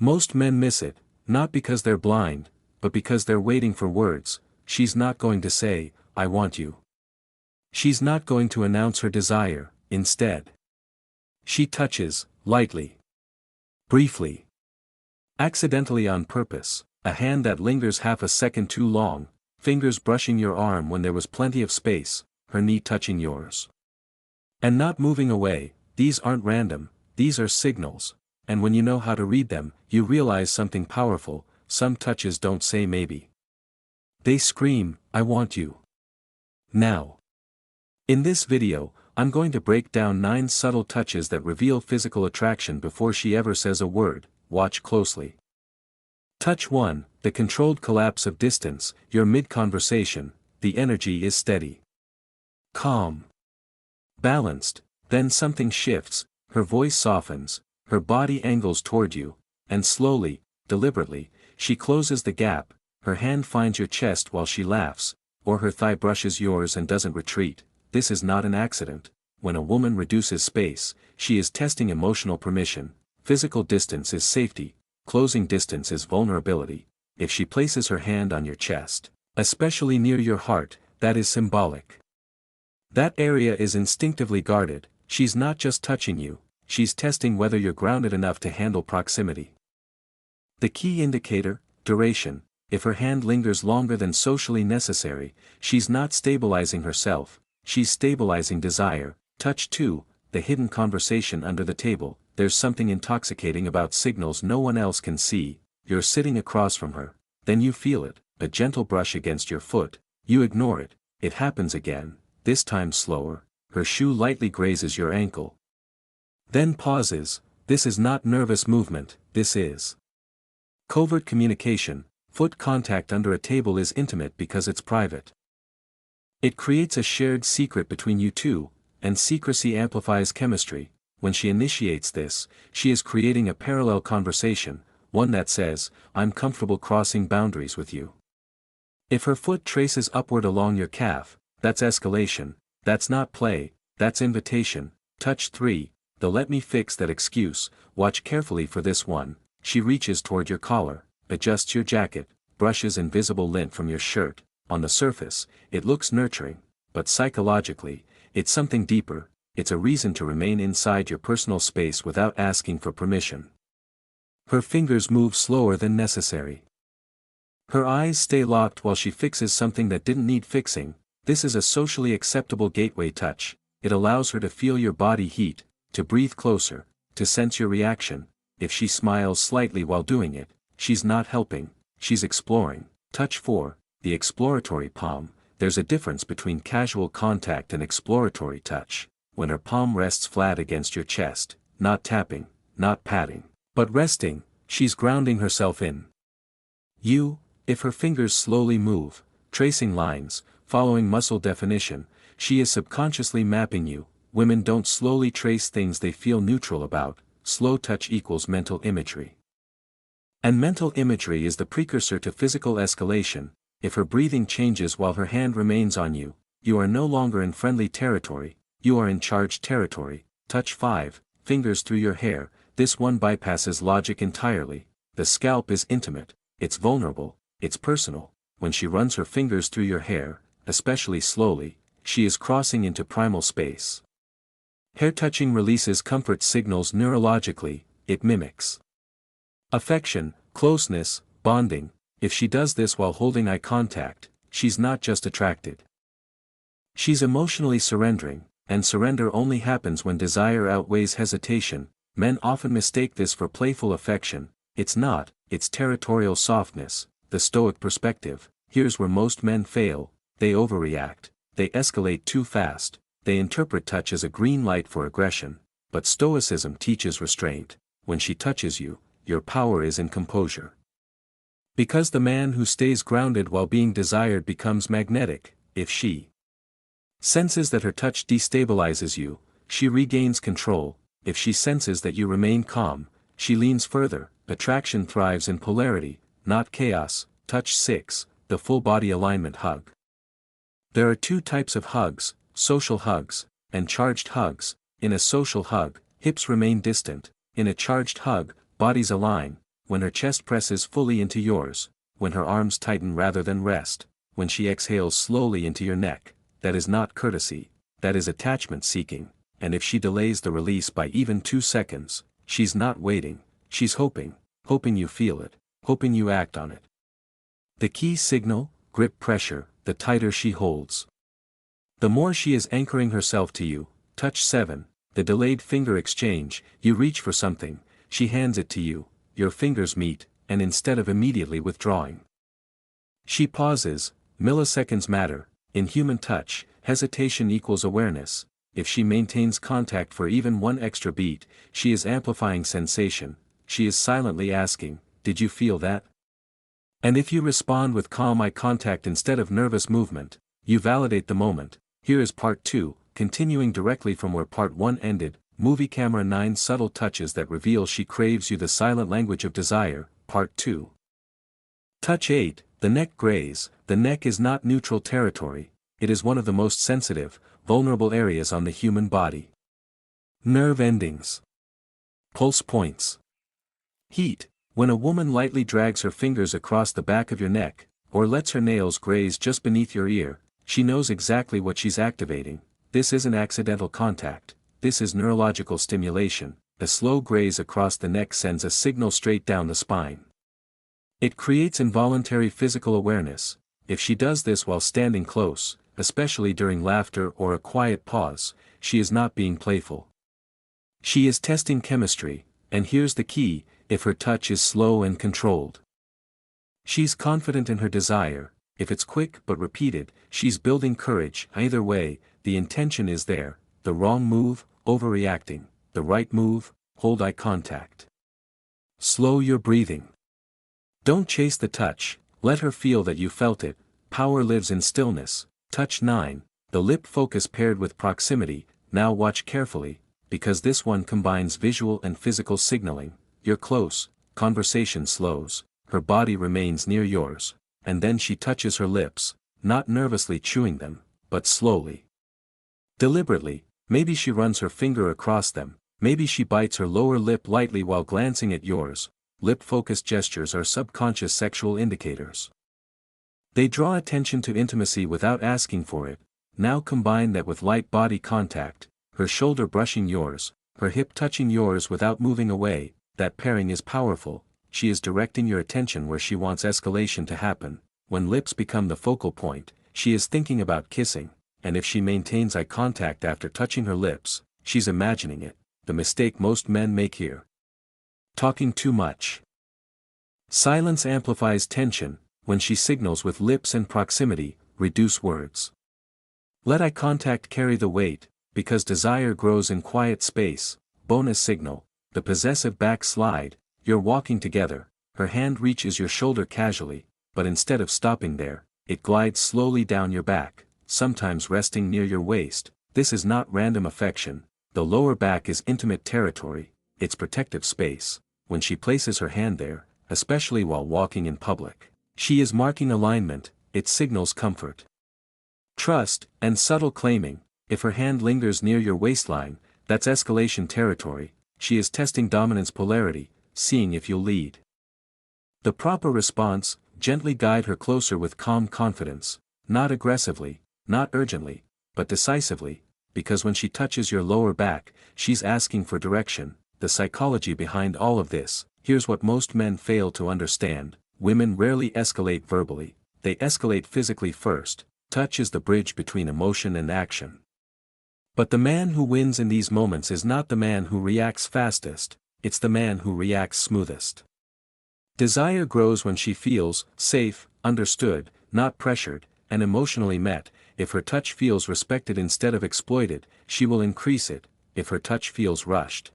Most men miss it, not because they're blind, but because they're waiting for words. She's not going to say, "I want you." She's not going to announce her desire. Instead, she touches, lightly, briefly, accidentally on purpose, a hand that lingers half a second too long, fingers brushing your arm when there was plenty of space, her knee touching yours. And not moving away. These aren't random, these are signals, and when you know how to read them, you realize something powerful. Some touches don't say maybe. They scream, "I want you." Now. In this video, I'm going to break down 9 subtle touches that reveal physical attraction before she ever says a word. Watch closely. Touch 1, the controlled collapse of distance. You're mid-conversation, the energy is steady, calm, balanced, then something shifts, her voice softens, her body angles toward you, and slowly, deliberately, she closes the gap, her hand finds your chest while she laughs, or her thigh brushes yours and doesn't retreat. This is not an accident. When a woman reduces space, she is testing emotional permission. Physical distance is safety, closing distance is vulnerability. If she places her hand on your chest, especially near your heart, that is symbolic. That area is instinctively guarded. She's not just touching you, she's testing whether you're grounded enough to handle proximity. The key indicator, duration. If her hand lingers longer than socially necessary, she's not stabilizing herself, she's stabilizing desire. Touch 2, the hidden conversation under the table. There's something intoxicating about signals no one else can see. You're sitting across from her, then you feel it, a gentle brush against your foot, you ignore it, it happens again, this time slower, her shoe lightly grazes your ankle. Then pauses. This is not nervous movement, this is covert communication. Foot contact under a table is intimate because it's private. It creates a shared secret between you two, and secrecy amplifies chemistry. When she initiates this, she is creating a parallel conversation, one that says, "I'm comfortable crossing boundaries with you." If her foot traces upward along your calf, that's escalation, that's not play, that's invitation. Touch 3, the "let me fix that" excuse. Watch carefully for this one. She reaches toward your collar, adjusts your jacket, brushes invisible lint from your shirt. On the surface, it looks nurturing, but psychologically, it's something deeper. It's a reason to remain inside your personal space without asking for permission. Her fingers move slower than necessary. Her eyes stay locked while she fixes something that didn't need fixing. This is a socially acceptable gateway touch. It allows her to feel your body heat, to breathe closer, to sense your reaction. If she smiles slightly while doing it, she's not helping, she's exploring. Touch 4, the exploratory palm. There's a difference between casual contact and exploratory touch. When her palm rests flat against your chest, not tapping, not patting, but resting, she's grounding herself in you. If her fingers slowly move, tracing lines, following muscle definition, she is subconsciously mapping you. Women don't slowly trace things they feel neutral about. Slow touch equals mental imagery. And mental imagery is the precursor to physical escalation. If her breathing changes while her hand remains on you, you are no longer in friendly territory, you are in charged territory. Touch 5, fingers through your hair. This one bypasses logic entirely. The scalp is intimate, it's vulnerable, it's personal. When she runs her fingers through your hair, especially slowly, she is crossing into primal space. Hair touching releases comfort signals neurologically. It mimics affection, closeness, bonding. If she does this while holding eye contact, she's not just attracted. She's emotionally surrendering, and surrender only happens when desire outweighs hesitation. Men often mistake this for playful affection. It's not, it's territorial softness. The Stoic perspective. Here's where most men fail. They overreact, they escalate too fast, they interpret touch as a green light for aggression. But Stoicism teaches restraint. When she touches you, your power is in composure. Because the man who stays grounded while being desired becomes magnetic. If she senses that her touch destabilizes you, she regains control. If she senses that you remain calm, she leans further. Attraction thrives in polarity, not chaos. Touch 6, the full body alignment hug. There are 2 types of hugs, social hugs, and charged hugs. In a social hug, hips remain distant. In a charged hug, bodies align. when her chest presses fully into yours, when her arms tighten rather than rest, when she exhales slowly into your neck, that is not courtesy, that is attachment seeking, and if she delays the release by even 2 seconds, she's not waiting, she's hoping you feel it, hoping you act on it. The key signal: grip pressure. The tighter she holds, the more she is anchoring herself to you. Touch 7. The delayed finger exchange. You reach for something, she hands it to you, your fingers meet, and instead of immediately withdrawing, she pauses. Milliseconds matter. In human touch, hesitation equals awareness. If she maintains contact for even 1 extra beat, she is amplifying sensation, she is silently asking, "Did you feel that?" And if you respond with calm eye contact instead of nervous movement, you validate the moment. Here is part 2, continuing directly from where part 1 ended. Movie camera 9 subtle touches that reveal she craves you. The silent language of desire, part 2. Touch 8, the neck graze. The neck is not neutral territory, it is one of the most sensitive, vulnerable areas on the human body. Nerve endings. Pulse points. Heat. When a woman lightly drags her fingers across the back of your neck, or lets her nails graze just beneath your ear, she knows exactly what she's activating. This isn't accidental contact, this is neurological stimulation. A slow graze across the neck sends a signal straight down the spine. It creates involuntary physical awareness. If she does this while standing close, especially during laughter or a quiet pause, she is not being playful. She is testing chemistry, and here's the key: if her touch is slow and controlled, she's confident in her desire. If it's quick but repeated, she's building courage. Either way, the intention is there. The wrong move, overreacting. The right move, hold eye contact. Slow your breathing. Don't chase the touch, let her feel that you felt it. Power lives in stillness. Touch 9, the lip focus paired with proximity. Now watch carefully, because this one combines visual and physical signaling. You're close, conversation slows, her body remains near yours, and then she touches her lips, not nervously chewing them, but slowly. Deliberately. Maybe she runs her finger across them, maybe she bites her lower lip lightly while glancing at yours. Lip-focused gestures are subconscious sexual indicators. They draw attention to intimacy without asking for it. Now combine that with light body contact, her shoulder brushing yours, her hip touching yours without moving away. That pairing is powerful. She is directing your attention where she wants escalation to happen. When lips become the focal point, she is thinking about kissing, and if she maintains eye contact after touching her lips, she's imagining it. The mistake most men make here: talking too much. Silence amplifies tension. When she signals with lips and proximity, reduce words. Let eye contact carry the weight, because desire grows in quiet space. Bonus signal: the possessive back slide. You're walking together, her hand reaches your shoulder casually, but instead of stopping there, it glides slowly down your back, sometimes resting near your waist. This is not random affection. The lower back is intimate territory, it's protective space. When she places her hand there, especially while walking in public, she is marking alignment. It signals comfort, trust, and subtle claiming. If her hand lingers near your waistline, that's escalation territory. She is testing dominance polarity, seeing if you'll lead. The proper response: gently guide her closer with calm confidence, not aggressively, not urgently, but decisively, because when she touches your lower back, she's asking for direction. The psychology behind all of this: here's what most men fail to understand. Women rarely escalate verbally, they escalate physically first. Touch is the bridge between emotion and action. But the man who wins in these moments is not the man who reacts fastest, it's the man who reacts smoothest. Desire grows when she feels safe, understood, not pressured, and emotionally met. If her touch feels respected instead of exploited, she will increase it. If her touch feels rushed,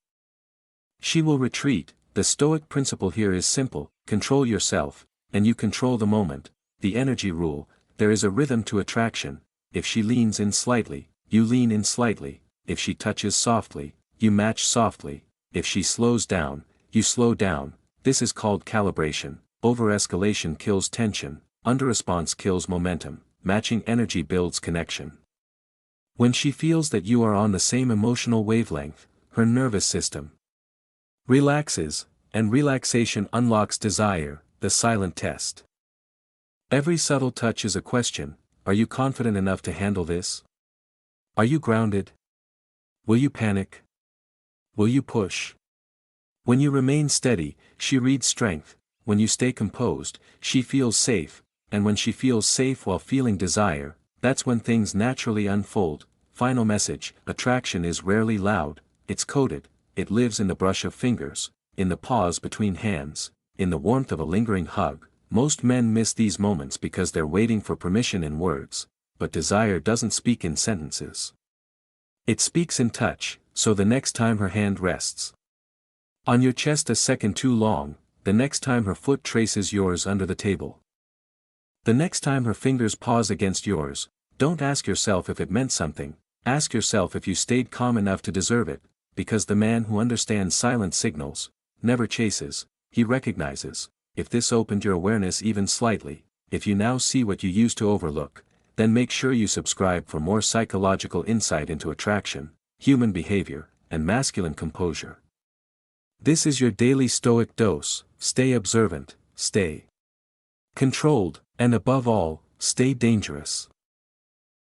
she will retreat. The Stoic principle here is simple: control yourself, and you control the moment. The energy rule: there is a rhythm to attraction. If she leans in slightly, you lean in slightly. If she touches softly, you match softly. If she slows down, you slow down. This is called calibration. Over-escalation kills tension, under-response kills momentum, matching energy builds connection. When she feels that you are on the same emotional wavelength, her nervous system relaxes, And relaxation unlocks desire, the silent test. Every subtle touch is a question: are you confident enough to handle this? Are you grounded? Will you panic? Will you push? When you remain steady, she reads strength. When you stay composed, she feels safe, and when she feels safe while feeling desire, that's when things naturally unfold. Final message: attraction is rarely loud, it's coded, it lives in the brush of fingers, in the pause between hands, in the warmth of a lingering hug. Most men miss these moments because they're waiting for permission in words, but desire doesn't speak in sentences. It speaks in touch, so the next time her hand rests on your chest a second too long, the next time her foot traces yours under the table, the next time her fingers pause against yours, don't ask yourself if it meant something, ask yourself if you stayed calm enough to deserve it, because the man who understands silent signals never chases, he recognizes. If this opened your awareness even slightly, if you now see what you used to overlook, then make sure you subscribe for more psychological insight into attraction, human behavior, and masculine composure. This is your daily Stoic dose. Stay observant, stay controlled, and above all, stay dangerous.